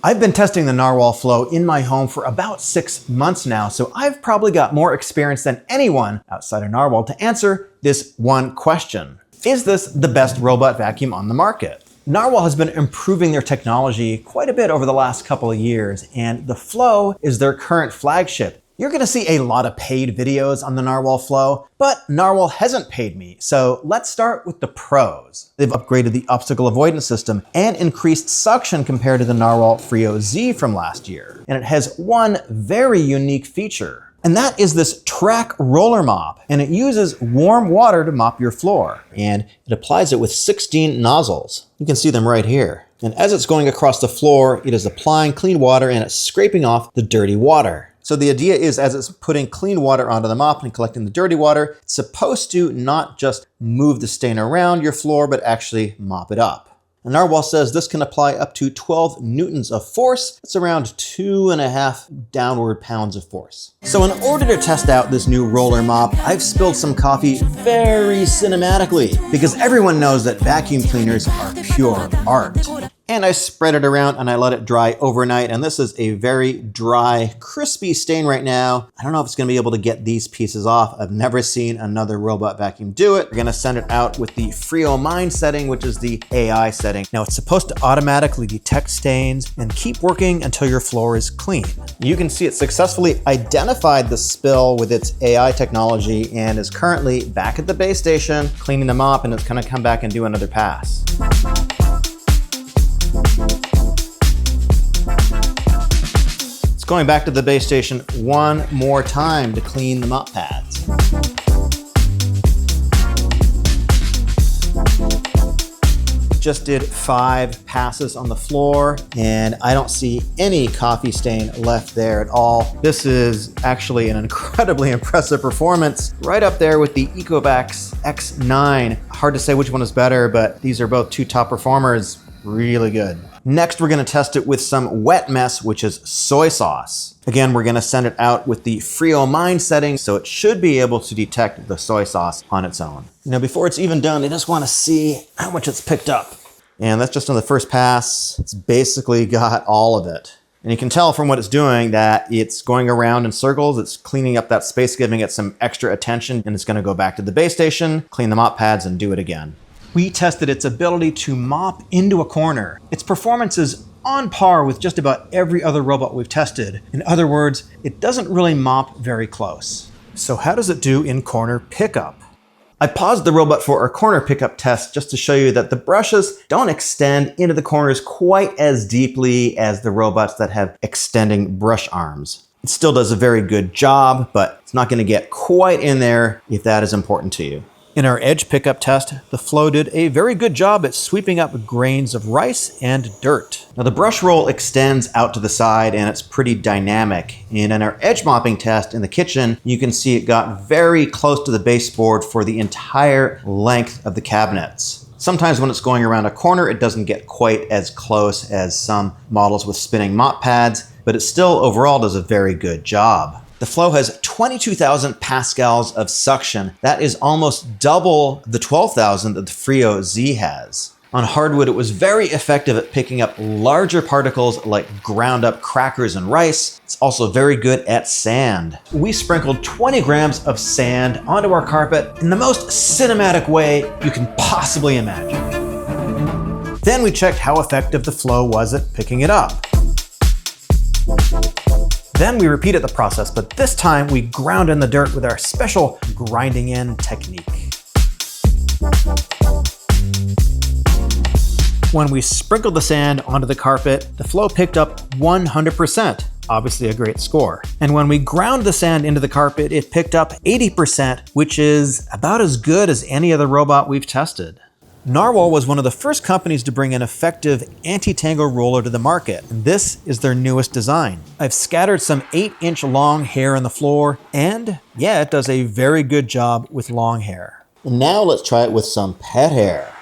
I've been testing the Narwal Flow in my home for about 6 months now, so I've probably got more experience than anyone outside of Narwal to answer this one question. Is this the best robot vacuum on the market? Narwal has been improving their technology quite a bit over the last couple of years, and the Flow is their current flagship. You're gonna see a lot of paid videos on the Narwal Flow, but Narwal hasn't paid me, so let's start with the pros. They've upgraded the obstacle avoidance system and increased suction compared to the Narwal Frio Z from last year. And it has one very unique feature, and that is this track roller mop, and it uses warm water to mop your floor, and it applies it with 16 nozzles. You can see them right here. And as it's going across the floor, it is applying clean water and it's scraping off the dirty water. So the idea is, as it's putting clean water onto the mop and collecting the dirty water, it's supposed to not just move the stain around your floor, but actually mop it up. And Narwal says this can apply up to 12 newtons of force. That's around 2.5 downward pounds of force. So in order to test out this new roller mop, I've spilled some coffee very cinematically, because everyone knows that vacuum cleaners are pure art. And I spread it around and I let it dry overnight. And this is a very dry, crispy stain right now. I don't know if it's gonna be able to get these pieces off. I've never seen another robot vacuum do it. We're gonna send it out with the Frio Mind setting, which is the AI setting. Now it's supposed to automatically detect stains and keep working until your floor is clean. You can see it successfully identified the spill with its AI technology and is currently back at the base station, cleaning the mop, and it's gonna come back and do another pass. It's going back to the base station one more time to clean the mop pads. Just did 5 passes on the floor, and I don't see any coffee stain left there at all. This is actually an incredibly impressive performance, right up there with the Ecovacs X9. Hard to say which one is better, but these are both 2 top performers. Really good. Next, we're gonna test it with some wet mess, which is soy sauce. Again, we're gonna send it out with the Frio Mind setting, so it should be able to detect the soy sauce on its own. Now, before it's even done, I just wanna see how much it's picked up. And that's just on the first pass. It's basically got all of it. And you can tell from what it's doing that it's going around in circles. It's cleaning up that space, giving it some extra attention, and it's gonna go back to the base station, clean the mop pads, and do it again. We tested its ability to mop into a corner. Its performance is on par with just about every other robot we've tested. In other words, it doesn't really mop very close. So how does it do in corner pickup? I paused the robot for a corner pickup test just to show you that the brushes don't extend into the corners quite as deeply as the robots that have extending brush arms. It still does a very good job, but it's not gonna get quite in there if that is important to you. In our edge pickup test, the Flow did a very good job at sweeping up grains of rice and dirt. Now the brush roll extends out to the side and it's pretty dynamic. And in our edge mopping test in the kitchen, you can see it got very close to the baseboard for the entire length of the cabinets. Sometimes when it's going around a corner, it doesn't get quite as close as some models with spinning mop pads, but it still overall does a very good job. The Flow has 22,000 pascals of suction. That is almost double the 12,000 that the Frio Z has. On hardwood, it was very effective at picking up larger particles like ground up crackers and rice. It's also very good at sand. We sprinkled 20 grams of sand onto our carpet in the most cinematic way you can possibly imagine. Then we checked how effective the Flow was at picking it up. Then we repeated the process, but this time we ground in the dirt with our special grinding in technique. When we sprinkled the sand onto the carpet, the Flow picked up 100%, obviously a great score. And when we ground the sand into the carpet, it picked up 80%, which is about as good as any other robot we've tested. Narwal was one of the first companies to bring an effective anti-tangle roller to the market, and this is their newest design. I've scattered some 8-inch long hair on the floor, and yeah, it does a very good job with long hair. And now let's try it with some pet hair.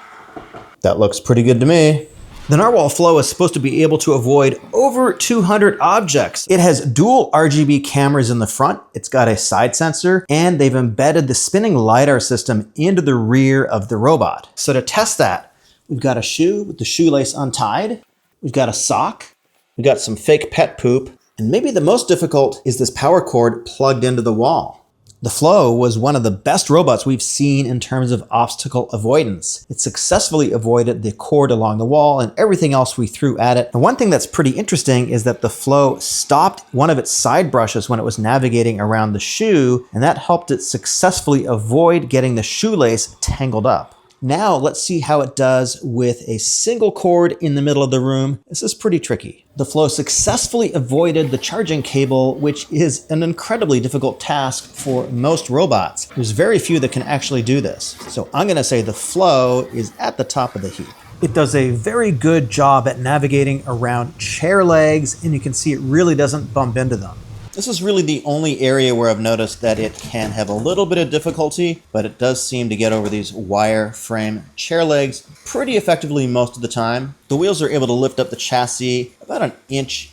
That looks pretty good to me. The Narwal Flow is supposed to be able to avoid over 200 objects. It has dual RGB cameras in the front, it's got a side sensor, and they've embedded the spinning LiDAR system into the rear of the robot. So to test that, we've got a shoe with the shoelace untied, we've got a sock, We got some fake pet poop. And maybe the most difficult is this power cord plugged into the wall. The Flow was one of the best robots we've seen in terms of obstacle avoidance. It successfully avoided the cord along the wall and everything else we threw at it. And one thing that's pretty interesting is that the Flow stopped one of its side brushes when it was navigating around the shoe, and that helped it successfully avoid getting the shoelace tangled up. Now let's see how it does with a single cord in the middle of the room. This is pretty tricky. The Flow successfully avoided the charging cable, which is an incredibly difficult task for most robots. There's very few that can actually do this. So I'm gonna say the Flow is at the top of the heap. It does a very good job at navigating around chair legs, and you can see it really doesn't bump into them. This is really the only area where I've noticed that it can have a little bit of difficulty, but it does seem to get over these wire frame chair legs pretty effectively most of the time. The wheels are able to lift up the chassis about 1.5 inches.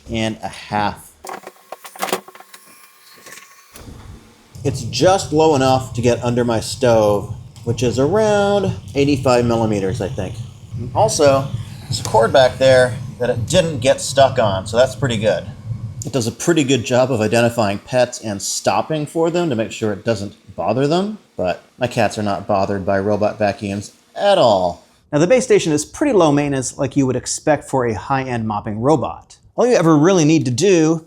It's just low enough to get under my stove, which is around 85 millimeters, I think. Also, there's a cord back there that it didn't get stuck on, so that's pretty good. It does a pretty good job of identifying pets and stopping for them to make sure it doesn't bother them, but my cats are not bothered by robot vacuums at all. Now the base station is pretty low maintenance like you would expect for a high-end mopping robot. All you ever really need to do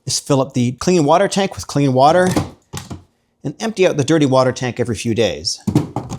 is fill up the clean water tank with clean water and empty out the dirty water tank every few days.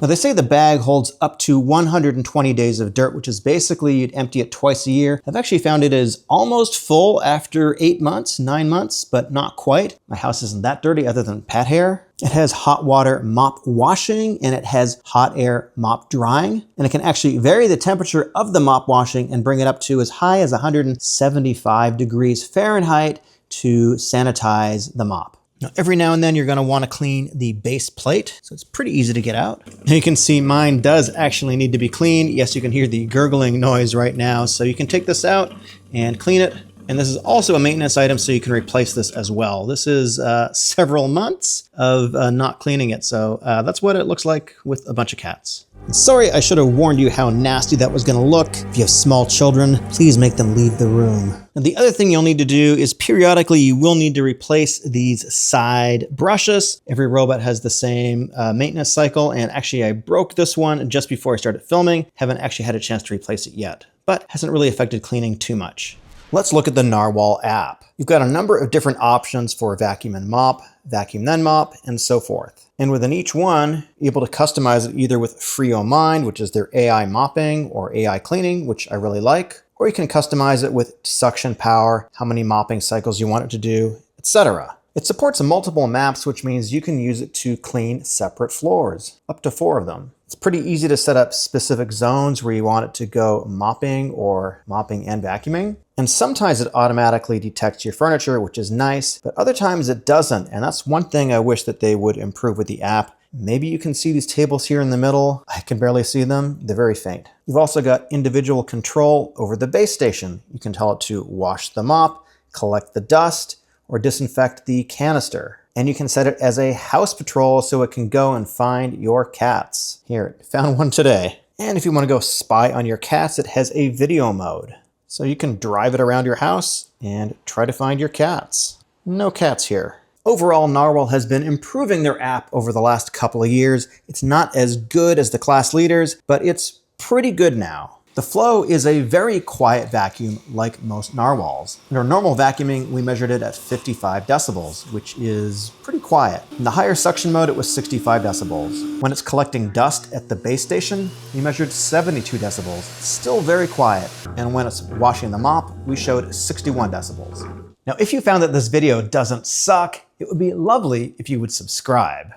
Now they say the bag holds up to 120 days of dirt, which is basically you'd empty it twice a year. I've actually found it is almost full after 8 months, 9 months, but not quite. My house isn't that dirty other than pet hair. It has hot water mop washing and it has hot air mop drying. And it can actually vary the temperature of the mop washing and bring it up to as high as 175 degrees Fahrenheit to sanitize the mop. Now, every now and then you're gonna wanna clean the base plate, so it's pretty easy to get out. And you can see mine does actually need to be cleaned. Yes, you can hear the gurgling noise right now, so you can take this out and clean it. And this is also a maintenance item, so you can replace this as well. This is several months of not cleaning it, so that's what it looks like with a bunch of cats. Sorry, I should have warned you how nasty that was gonna look. If you have small children, please make them leave the room. And the other thing you'll need to do is periodically you will need to replace these side brushes. Every robot has the same maintenance cycle, and actually I broke this one just before I started filming. Haven't actually had a chance to replace it yet, but hasn't really affected cleaning too much. Let's look at the Narwal app. You've got a number of different options for vacuum and mop, vacuum then mop, and so forth. And within each one, you're able to customize it either with Mind, which is their AI mopping or AI cleaning, which I really like, or you can customize it with suction power, how many mopping cycles you want it to do, etc. It supports multiple maps, which means you can use it to clean separate floors, up to 4 of them. It's pretty easy to set up specific zones where you want it to go mopping or mopping and vacuuming. And sometimes it automatically detects your furniture, which is nice, but other times it doesn't. And that's one thing I wish that they would improve with the app. Maybe you can see these tables here in the middle. I can barely see them. They're very faint. You've also got individual control over the base station. You can tell it to wash the mop, collect the dust, or disinfect the canister. And you can set it as a house patrol so it can go and find your cats. Here, found one today. And if you want to go spy on your cats, it has a video mode. So you can drive it around your house and try to find your cats. No cats here. Overall, Narwal has been improving their app over the last couple of years. It's not as good as the class leaders, but it's pretty good now. The Flow is a very quiet vacuum like most Narwhals. In our normal vacuuming, we measured it at 55 decibels, which is pretty quiet. In the higher suction mode, it was 65 decibels. When it's collecting dust at the base station, we measured 72 decibels. Still very quiet. And when it's washing the mop, we showed 61 decibels. Now, if you found that this video doesn't suck, it would be lovely if you would subscribe.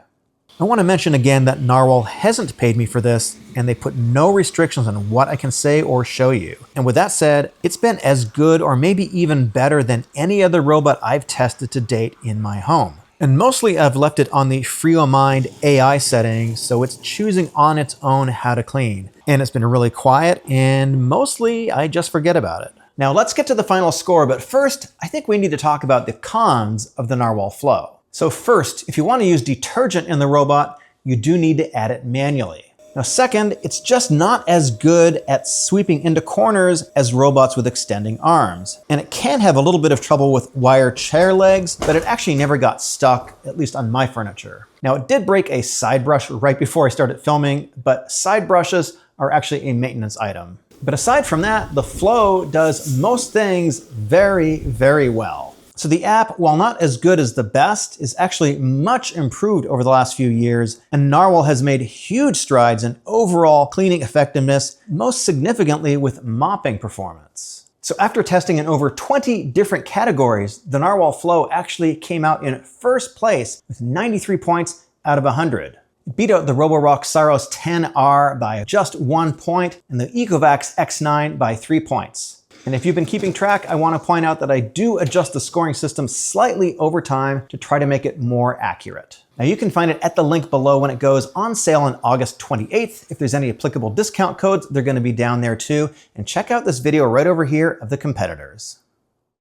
I want to mention again that Narwal hasn't paid me for this, and they put no restrictions on what I can say or show you. And with that said, it's been as good or maybe even better than any other robot I've tested to date in my home. And mostly I've left it on the Mind AI setting, so it's choosing on its own how to clean. And it's been really quiet, and mostly I just forget about it. Now let's get to the final score, but first, I think we need to talk about the cons of the Narwal Flow. So first, if you want to use detergent in the robot, you do need to add it manually. Now second, it's just not as good at sweeping into corners as robots with extending arms. And it can have a little bit of trouble with wire chair legs, but it actually never got stuck, at least on my furniture. Now it did break a side brush right before I started filming, but side brushes are actually a maintenance item. But aside from that, the Flow does most things very, very well. So the app, while not as good as the best, is actually much improved over the last few years, and Narwal has made huge strides in overall cleaning effectiveness, most significantly with mopping performance. So after testing in over 20 different categories, the Narwal Flow actually came out in first place with 93 points out of 100. It beat out the Roborock Saros 10R by just 1 point and the Ecovacs X9 by 3 points. And if you've been keeping track, I want to point out that I do adjust the scoring system slightly over time to try to make it more accurate. Now you can find it at the link below when it goes on sale on August 28th. If there's any applicable discount codes, they're going to be down there too. And check out this video right over here of the competitors.